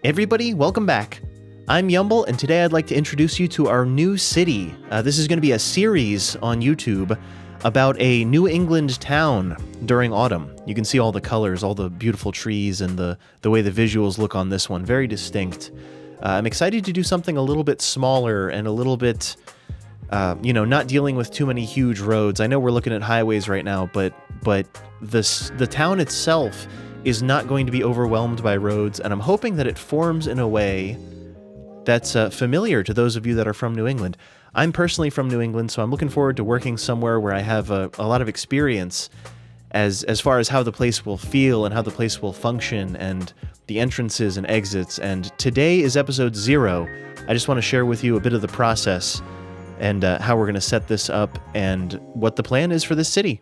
Everybody, welcome back. I'm Yumbl, and today I'd like to introduce you to our new city. This is going to be a series on YouTube about a New England town during autumn. You can see all the colors, all the beautiful trees, and the way the visuals look on this one. Very distinct. I'm excited to do something a little bit smaller and a little bit, not dealing with too many huge roads. I know we're looking at highways right now, but the town itself is not going to be overwhelmed by roads, and I'm hoping that it forms in a way that's familiar to those of you that are from New England. I'm personally from New England, so I'm looking forward to working somewhere where I have a lot of experience as far as how the place will feel and how the place will function and the entrances and exits. And today is episode 0. I just want to share with you a bit of the process and how we're going to set this up and what the plan is for this city.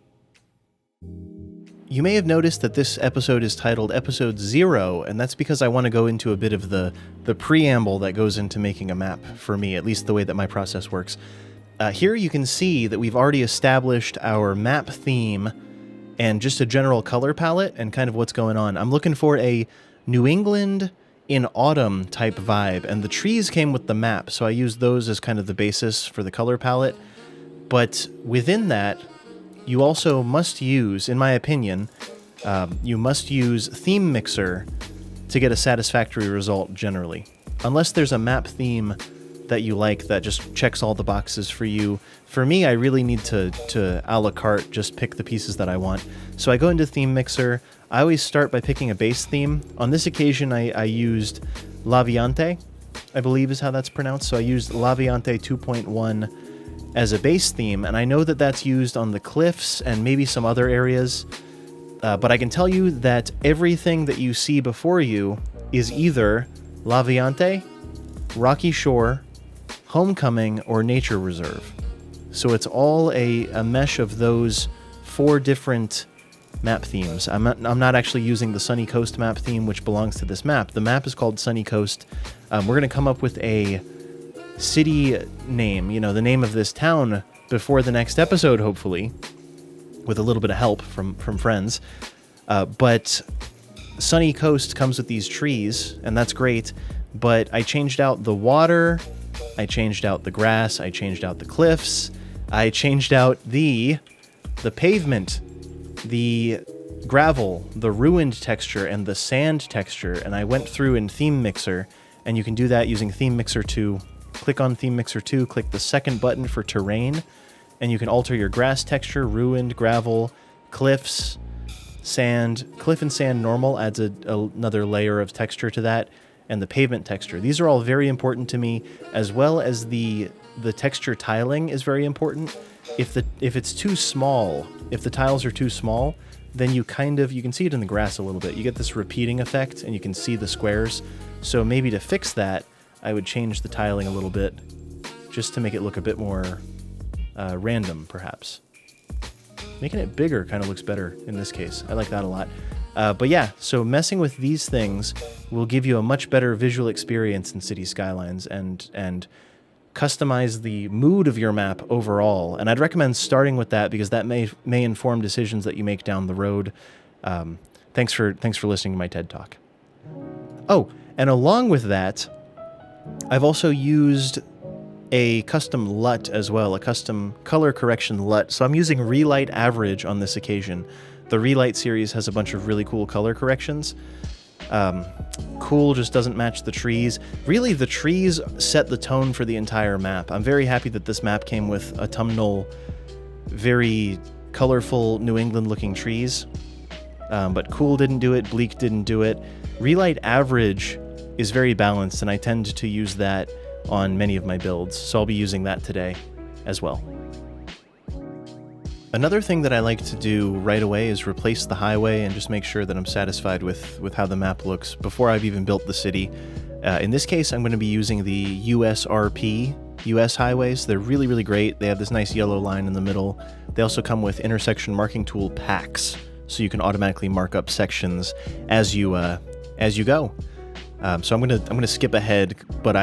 You may have noticed that this episode is titled Episode 0, and that's because I want to go into a bit of the preamble that goes into making a map for me, at least the way that my process works. Here you can see that we've already established our map theme and just a general color palette and kind of what's going on. I'm looking for a New England in autumn type vibe, and the trees came with the map, so I used those as kind of the basis for the color palette. But within that, you also must use, in my opinion, you must use Theme Mixer to get a satisfactory result generally. Unless there's a map theme that you like that just checks all the boxes for you. For me, I really need to a la carte just pick the pieces that I want. So I go into Theme Mixer. I always start by picking a base theme. On this occasion, I used Laviante, I believe is how that's pronounced. So I used Laviante 2.1 as a base theme, and I know that that's used on the cliffs and maybe some other areas, but I can tell you that everything that you see before you is either Laviante, Rocky Shore, Homecoming, or Nature Reserve. So it's all a mesh of those 4 different map themes. I'm not actually using the Sunny Coast map theme, which belongs to this map. The map is called Sunny Coast. We're going to come up with a city name, the name of this town before the next episode, hopefully, with a little bit of help from friends. But Sunny Coast comes with these trees, and that's great, but I changed out the water, I changed out the grass, I changed out the cliffs, I changed out the pavement, the gravel, the ruined texture, and the sand texture, and I went through in Theme Mixer, and you can do that using Theme Mixer 2. Click on Theme Mixer 2, click the second button for terrain, and you can alter your grass texture, ruined, gravel, cliffs, sand. Cliff and sand normal adds another layer of texture to that, and the pavement texture. These are all very important to me, as well as the texture tiling is very important. If it's too small, if the tiles are too small, then you can see it in the grass a little bit. You get this repeating effect, and you can see the squares. So maybe to fix that, I would change the tiling a little bit just to make it look a bit more random, perhaps. Making it bigger kind of looks better in this case. I like that a lot. But yeah, so messing with these things will give you a much better visual experience in City Skylines and customize the mood of your map overall. And I'd recommend starting with that because that may inform decisions that you make down the road. Thanks for listening to my TED Talk. Oh, and along with that, I've also used a custom LUT as well, a custom color correction LUT. So I'm using Relight Average on this occasion. The Relight series has a bunch of really cool color corrections. Cool just doesn't match the trees. Really, the trees set the tone for the entire map. I'm very happy that this map came with autumnal, very colorful New England looking trees. But Cool didn't do it, Bleak didn't do it. Relight Average is very balanced, and I tend to use that on many of my builds, so I'll be using that today as well. Another thing that I like to do right away is replace the highway and just make sure that I'm satisfied with how the map looks before I've even built the city. In this case, I'm going to be using the USRP US highways. They're really, really great. They have this nice yellow line in the middle. They also come with intersection marking tool packs, so you can automatically mark up sections as you go. So I'm gonna skip ahead, but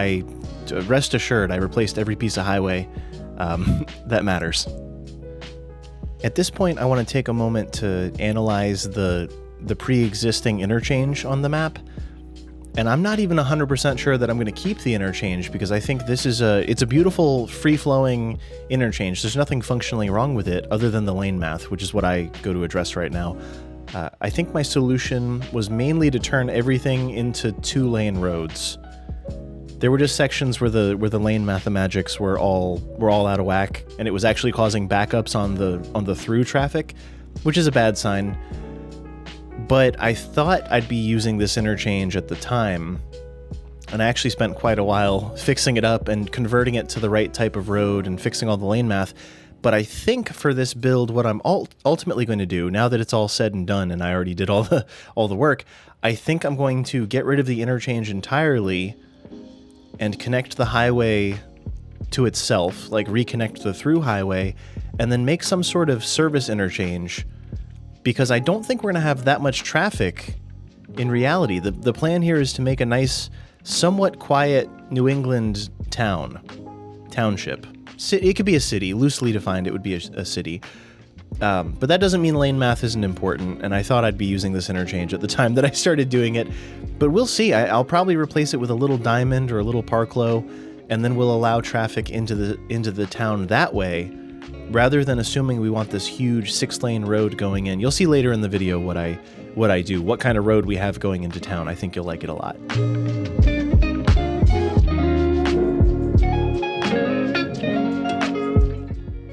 rest assured I replaced every piece of highway that matters. At this point, I want to take a moment to analyze the pre-existing interchange on the map. And I'm not even 100% sure that I'm going to keep the interchange, because I think this is it's a beautiful free-flowing interchange. There's nothing functionally wrong with it other than the lane math, which is what I go to address right now. I think my solution was mainly to turn everything into 2-lane roads. There were just sections where the lane mathemagics were all out of whack, and it was actually causing backups on the through traffic, which is a bad sign. But I thought I'd be using this interchange at the time, and I actually spent quite a while fixing it up and converting it to the right type of road and fixing all the lane math. But I think for this build, what I'm ultimately going to do, now that it's all said and done and I already did all the work, I think I'm going to get rid of the interchange entirely and connect the highway to itself, like reconnect the through highway, and then make some sort of service interchange, because I don't think we're going to have that much traffic in reality. The plan here is to make a nice, somewhat quiet New England township. It could be a city, loosely defined it would be a city. But that doesn't mean lane math isn't important, and I thought I'd be using this interchange at the time that I started doing it. But we'll see. I'll probably replace it with a little diamond or a little parklow, and then we'll allow traffic into the town that way, rather than assuming we want this huge 6-lane road going in. You'll see later in the video what I do, what kind of road we have going into town. I think you'll like it a lot.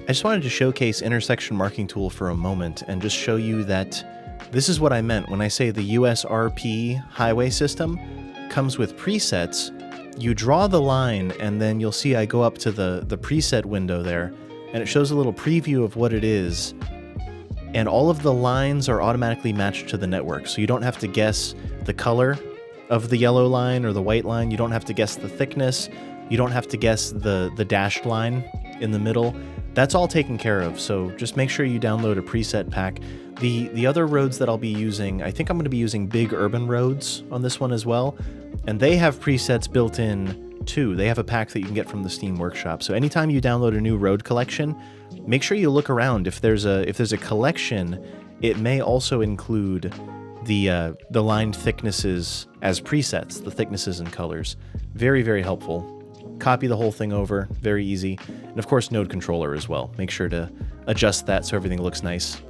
I just wanted to showcase intersection marking tool for a moment and just show you that this is what I meant when I say the USRP highway system comes with presets. You draw the line, and then you'll see I go up to the preset window there, and it shows a little preview of what it is. And all of the lines are automatically matched to the network, so you don't have to guess the color of the yellow line or the white line. You don't have to guess the thickness. You don't have to guess the dashed line in the middle. That's all taken care of, so just make sure you download a preset pack. The other roads that I'll be using, I think I'm going to be using big urban roads on this one as well, and they have presets built in too. They have a pack that you can get from the Steam Workshop. So anytime you download a new road collection, make sure you look around. If there's a collection, it may also include the line thicknesses as presets, the thicknesses and colors. Very, very helpful. Copy the whole thing over, very easy. And of course, node controller as well. Make sure to adjust that so everything looks nice.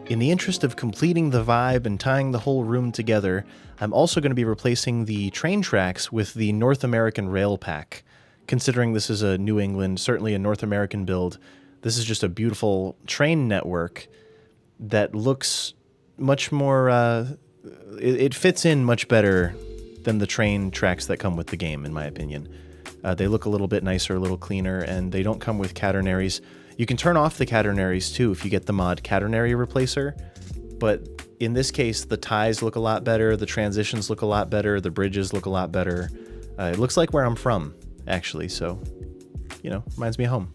In the interest of completing the vibe and tying the whole room together, I'm also going to be replacing the train tracks with the North American Rail Pack. Considering this is a New England, certainly a North American build, this is just a beautiful train network that looks much more... It fits in much better than the train tracks that come with the game, in my opinion. They look a little bit nicer, a little cleaner, and they don't come with catenaries. You can turn off the catenaries too if you get the mod Catenary Replacer, but in this case, the ties look a lot better, the transitions look a lot better, the bridges look a lot better. It looks like where I'm from, actually, so, you know, reminds me of home.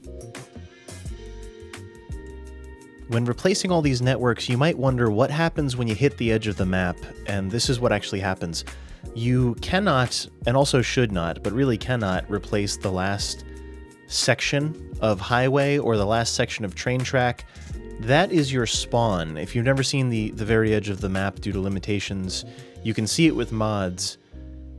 When replacing all these networks, you might wonder what happens when you hit the edge of the map, and this is what actually happens. You cannot, and also should not, but really cannot, replace the last section of highway or the last section of train track. That is your spawn. If you've never seen the very edge of the map due to limitations, you can see it with mods,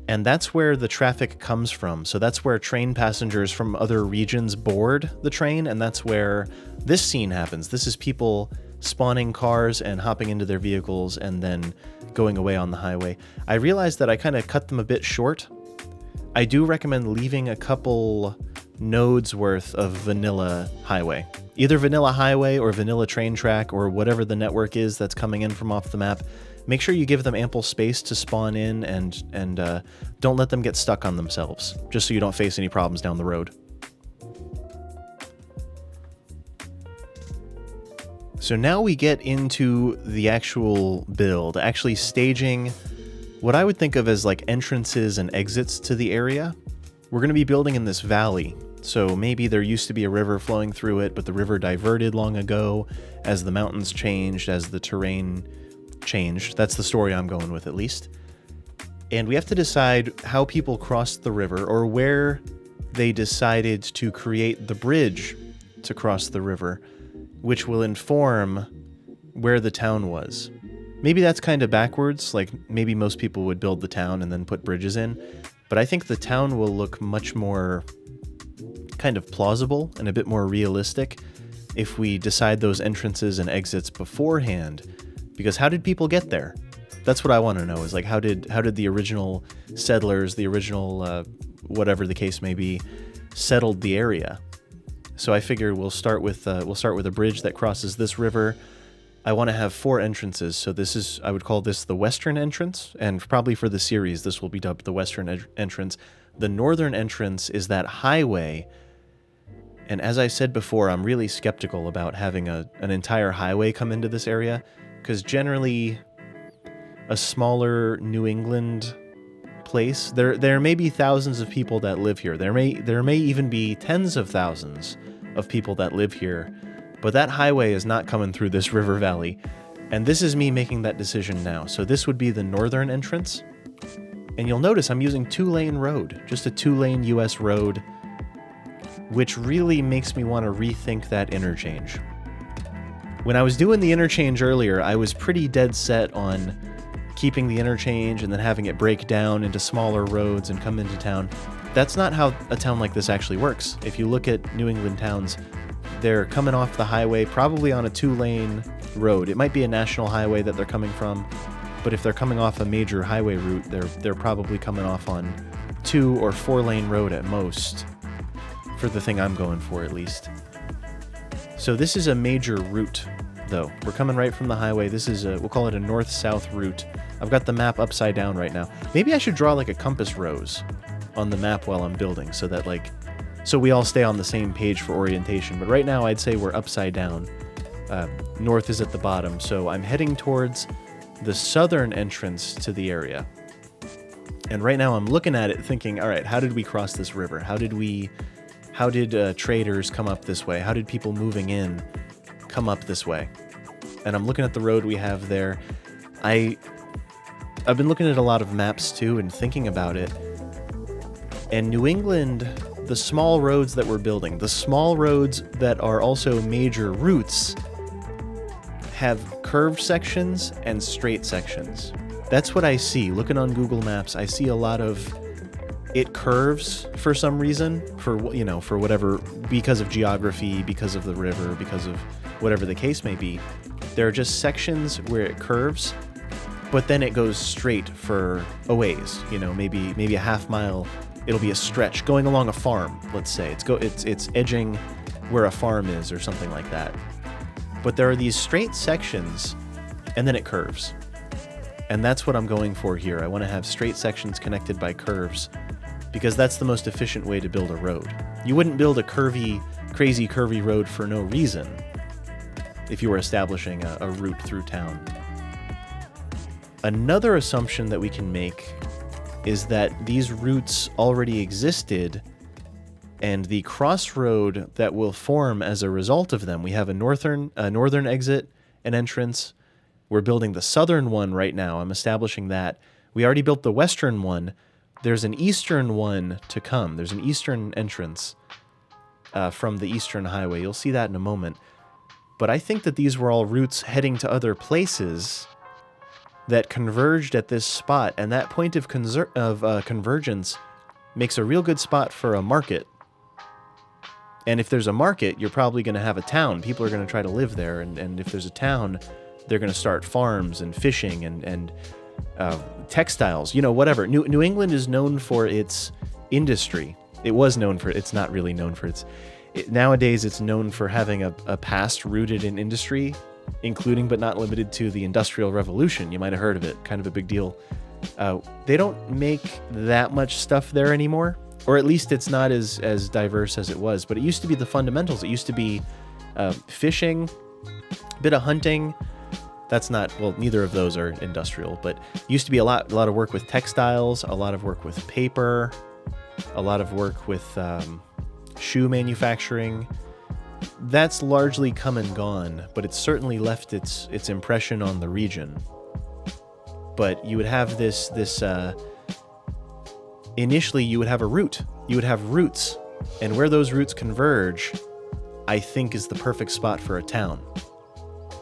and that's where the traffic comes from. So that's where train passengers from other regions board the train, and that's where this scene happens. This is people spawning cars and hopping into their vehicles and then going away on the highway. I realized that I kind of cut them a bit short. I do recommend leaving a couple nodes worth of vanilla highway. Either vanilla highway or vanilla train track or whatever the network is that's coming in from off the map. Make sure you give them ample space to spawn in and don't let them get stuck on themselves, just so you don't face any problems down the road. So now we get into the actual build, actually staging what I would think of as like entrances and exits to the area. We're going to be building in this valley, so maybe there used to be a river flowing through it, but the river diverted long ago as the mountains changed, as the terrain changed. That's the story I'm going with, at least. And we have to decide how people crossed the river, or where they decided to create the bridge to cross the river, which will inform where the town was. Maybe that's kind of backwards, like maybe most people would build the town and then put bridges in, but I think the town will look much more kind of plausible and a bit more realistic if we decide those entrances and exits beforehand. Because how did people get there? That's what I want to know, is like how did the original settlers, the original whatever the case may be, settled the area? So I figured we'll start with a bridge that crosses this river. I want to have 4 entrances, so I would call this the western entrance, and probably for the series this will be dubbed the western entrance. The northern entrance is that highway, and as I said before, I'm really skeptical about having an entire highway come into this area, because generally a smaller New England place, there may be thousands of people that live here. There may even be tens of thousands of people that live here, but that highway is not coming through this river valley, and this is me making that decision now. So this would be the northern entrance, and you'll notice I'm using 2-lane road, just a 2-lane US road, which really makes me want to rethink that interchange. When I was doing the interchange earlier, I was pretty dead set on keeping the interchange and then having it break down into smaller roads and come into town. That's not how a town like this actually works. If you look at New England towns, they're coming off the highway, probably on a 2-lane road. It might be a national highway that they're coming from, but if they're coming off a major highway route, they're probably coming off on 2 or 4-lane road at most, for the thing I'm going for at least. So this is a major route, though. We're coming right from the highway. This is we'll call it a north-south route. I've got the map upside down right now. Maybe I should draw like a compass rose on the map while I'm building, so we all stay on the same page for orientation. But right now I'd say we're upside down. North is at the bottom, so I'm heading towards the southern entrance to the area. And right now I'm looking at it thinking, all right, how did we cross this river? How did traders come up this way? How did people moving in come up this way? And I'm looking at the road we have there. I've been looking at a lot of maps too and thinking about it. And New England, the small roads that we're building, the small roads that are also major routes, have curved sections and straight sections. That's what I see. Looking on Google Maps, I see a lot of it curves for some reason, for whatever, because of geography, because of the river, because of whatever the case may be. There are just sections where it curves, but then it goes straight for a ways, maybe a half mile. It'll be a stretch going along a farm, let's say. It's edging where a farm is or something like that. But there are these straight sections, and then it curves. And that's what I'm going for here. I want to have straight sections connected by curves, because that's the most efficient way to build a road. You wouldn't build a crazy curvy road for no reason if you were establishing a route through town. Another assumption that we can make is that these routes already existed, and the crossroad that will form as a result of them. We have a northern exit and entrance. We're building the southern one right now. I'm establishing that. We already built the western one. There's an eastern one to come. There's an eastern entrance from the eastern highway. You'll see that in a moment. But I think that these were all routes heading to other places that converged at this spot, and that point of convergence makes a real good spot for a market. And if there's a market, you're probably going to have a town. People are going to try to live there, and if there's a town, they're going to start farms and fishing and textiles, whatever. New England is known for its industry. It's not really known for nowadays it's known for having a past rooted in industry, including but not limited to the Industrial Revolution. You might have heard of it, kind of a big deal. They don't make that much stuff there anymore, or at least it's not as diverse as it was, but it used to be the fundamentals. It used to be fishing, a bit of hunting. Neither of those are industrial, but it used to be a lot of work with textiles, a lot of work with paper, a lot of work with shoe manufacturing. That's largely come and gone, but it's certainly left its impression on the region. But you would have this initially you would have a route. You would have roots, and where those roots converge, I think is the perfect spot for a town.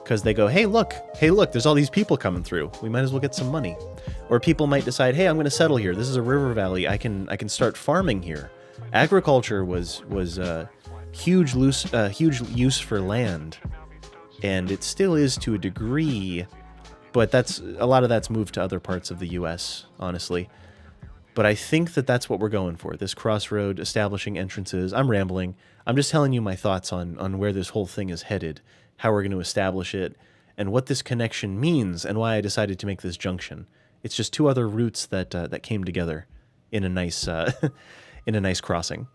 because they go, hey, look, there's all these people coming through. We might as well get some money. Or people might decide, hey, I'm going to settle here. This is a river valley. I can start farming here. Agriculture was huge use for land, and it still is to a degree, but a lot of that's moved to other parts of the U.S., honestly. But I think that's what we're going for, this crossroad, establishing entrances. I'm rambling. I'm just telling you my thoughts on where this whole thing is headed, how we're going to establish it, and what this connection means, and why I decided to make this junction. It's just two other routes that came together in a nice in a nice crossing.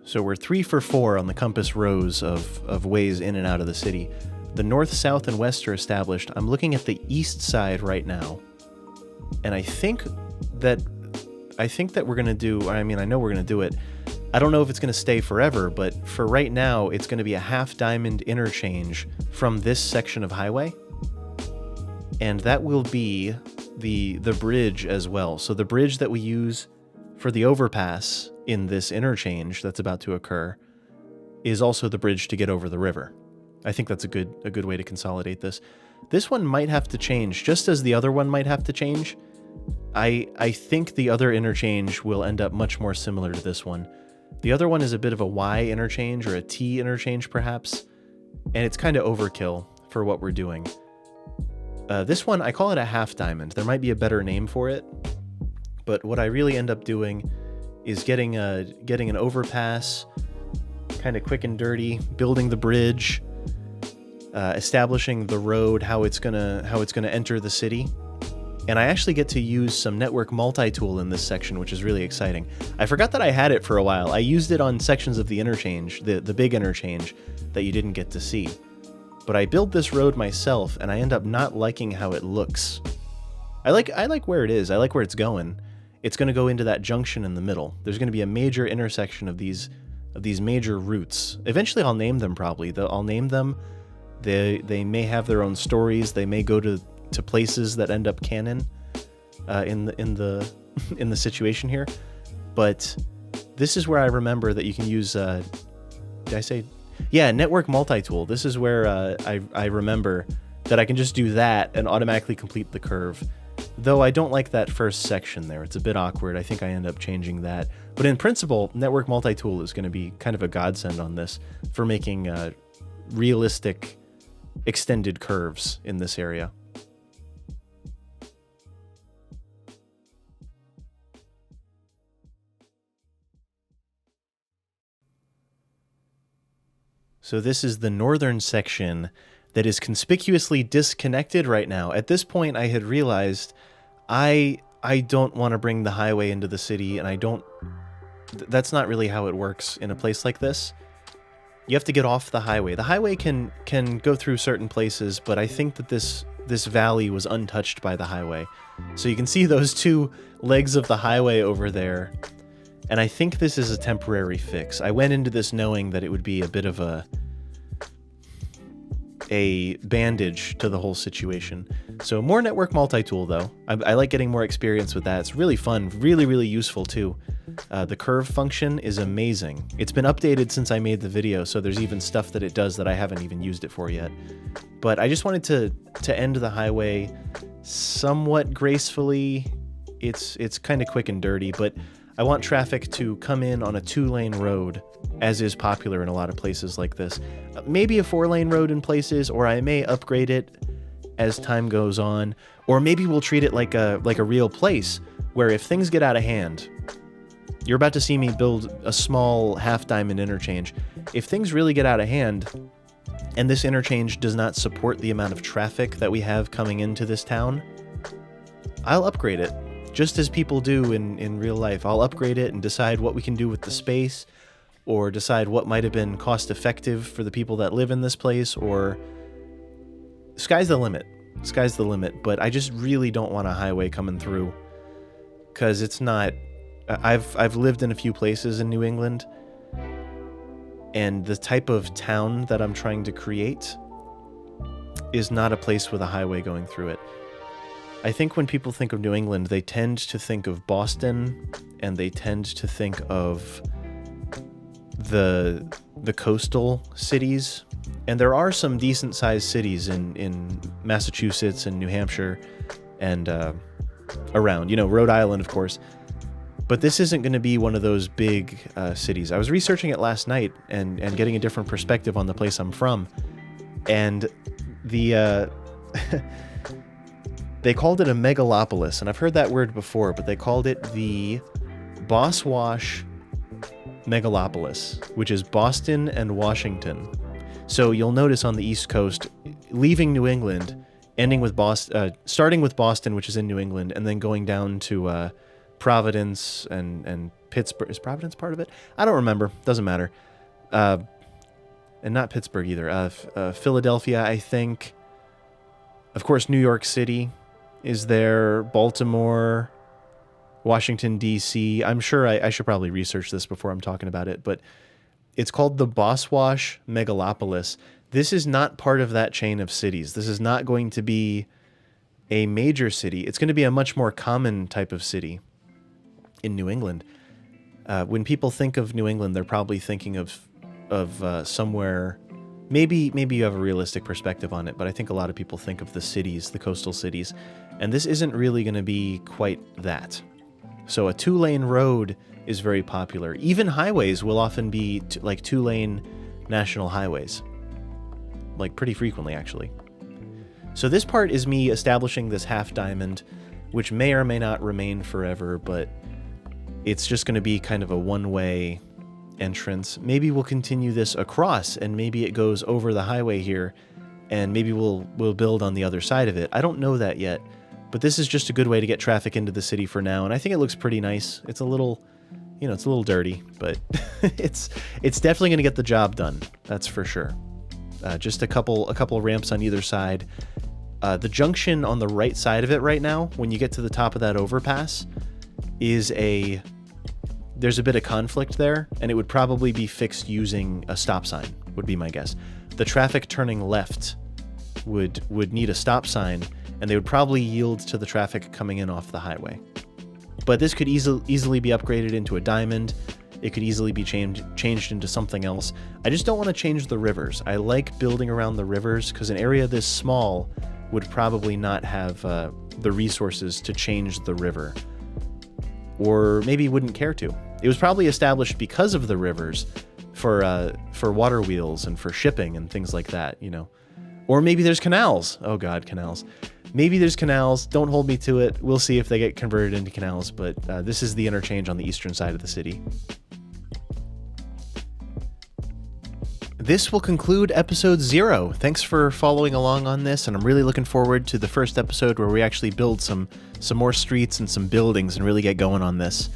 So we're 3 for 4 on the compass rose of ways in and out of the city. The north, south, and west are established. I'm looking at the east side right now, and I think that we're gonna do. I mean, I know we're gonna do it. I don't know if it's gonna stay forever, but for right now, it's gonna be a half diamond interchange from this section of highway, and that will be the bridge as well. So the bridge that we use for the overpass in this interchange that's about to occur is also the bridge to get over the river. I think that's a good way to consolidate this. This one might have to change, just as the other one might have to change. I think the other interchange will end up much more similar to this one. The other one is a bit of a Y interchange, or a T interchange perhaps, and it's kind of overkill for what we're doing. This one, I call it a half diamond. There might be a better name for it, but what I really end up doing is getting an overpass, kind of quick and dirty, building the bridge, establishing the road, how it's gonna enter the city, and I actually get to use some network multi-tool in this section, which is really exciting. I forgot that I had it for a while. I used it on sections of the interchange, the big interchange that you didn't get to see, but I built this road myself, and I end up not liking how it looks. I like where it is. I like where it's going. It's going to go into that junction in the middle. There's going to be a major intersection of these major routes. Eventually, I'll name them. Probably, I'll name them. They may have their own stories. They may go to places that end up canon in the situation here. But this is where I remember that you can use. Did I say? Yeah, network multi-tool. This is where I remember that I can just do that and automatically complete the curve. Though I don't like that first section there. It's a bit awkward. I think I end up changing that. But in principle, network multi-tool is going to be kind of a godsend on this for making realistic extended curves in this area. So this is the northern section that is conspicuously disconnected right now. At this point, I had realized I don't want to bring the highway into the city, and that's not really how it works in a place like this. You have to get off the highway. The highway can go through certain places, but I think that this valley was untouched by the highway. So you can see those two legs of the highway over there, and I think this is a temporary fix. I went into this knowing that it would be a bit of a bandage to the whole situation. So more network multi-tool though. I like getting more experience with that. It's really fun, really useful too. The curve function is amazing. It's been updated since I made the video, so there's even stuff that it does that I haven't even used it for yet. But I just wanted to end the highway somewhat gracefully. It's kind of quick and dirty, but I want traffic to come in on a 2-lane road, as is popular in a lot of places like this. Maybe a 4-lane road in places, or I may upgrade it as time goes on, or maybe we'll treat it like a real place, where if things get out of hand, you're about to see me build a small half-diamond interchange. If things really get out of hand, and this interchange does not support the amount of traffic that we have coming into this town, I'll upgrade it. Just as people do in real life. I'll upgrade it and decide what we can do with the space, or decide what might have been cost effective for the people that live in this place, or sky's the limit. Sky's the limit, but I just really don't want a highway coming through because it's not... I've lived in a few places in New England, and the type of town that I'm trying to create is not a place with a highway going through it. I think when people think of New England, they tend to think of Boston, and they tend to think of the coastal cities. And there are some decent-sized cities in Massachusetts and New Hampshire and around, you know, Rhode Island, of course. But this isn't going to be one of those big cities. I was researching it last night and getting a different perspective on the place I'm from. And the... they called it a megalopolis, and I've heard that word before, but they called it the Boswash megalopolis, which is Boston and Washington. So you'll notice on the East Coast, leaving New England, ending with starting with Boston, which is in New England, and then going down to Providence and Pittsburgh. Is Providence part of it? I don't remember. Doesn't matter. And not Pittsburgh either. Philadelphia, I think. Of course, New York City is there. Baltimore, Washington, D.C. I'm sure I should probably research this before I'm talking about it, but it's called the Boswash megalopolis. This is not part of that chain of cities. This is not going to be a major city. It's going to be a much more common type of city in New England. When people think of New England, they're probably thinking of somewhere... Maybe you have a realistic perspective on it, but I think a lot of people think of the cities, the coastal cities, and this isn't really going to be quite that. So a 2-lane road is very popular. Even highways will often be like 2-lane national highways. Like pretty frequently, actually. So this part is me establishing this half diamond, which may or may not remain forever, but it's just going to be kind of a one-way entrance. Maybe we'll continue this across, and maybe it goes over the highway here, and maybe we'll build on the other side of it. I don't know that yet, but this is just a good way to get traffic into the city for now, and I think it looks pretty nice. It's a little, you know, it's a little dirty, but it's definitely going to get the job done. That's for sure. Just a couple ramps on either side. The junction on the right side of it right now, when you get to the top of that overpass, there's a bit of conflict there, and it would probably be fixed using a stop sign, would be my guess. The traffic turning left would need a stop sign, and they would probably yield to the traffic coming in off the highway. But this could easily be upgraded into a diamond. It could easily be changed into something else. I just don't want to change the rivers. I like building around the rivers, because an area this small would probably not have the resources to change the river. Or maybe wouldn't care to. It was probably established because of the rivers for water wheels and for shipping and things like that, you know. Or maybe there's canals. Oh God, canals. Maybe there's canals. Don't hold me to it. We'll see if they get converted into canals, but this is the interchange on the eastern side of the city. This will conclude episode 0. Thanks for following along on this, and I'm really looking forward to the first episode where we actually build some more streets and some buildings and really get going on this.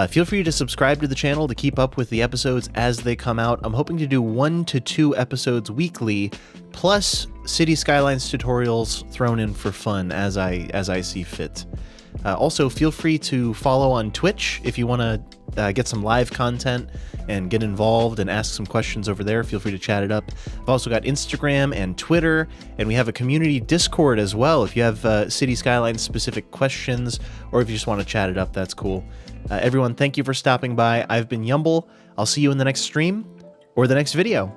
Feel free to subscribe to the channel to keep up with the episodes as they come out. I'm hoping to do 1 to 2 episodes weekly, plus City Skylines tutorials thrown in for fun as I see fit. Also, feel free to follow on Twitch if you want to get some live content and get involved and ask some questions over there. Feel free to chat it up. I've also got Instagram and Twitter, and we have a community Discord as well. If you have City Skylines specific questions, or if you just want to chat it up, that's cool. Everyone, thank you for stopping by. I've been Yumbl. I'll see you in the next stream or the next video.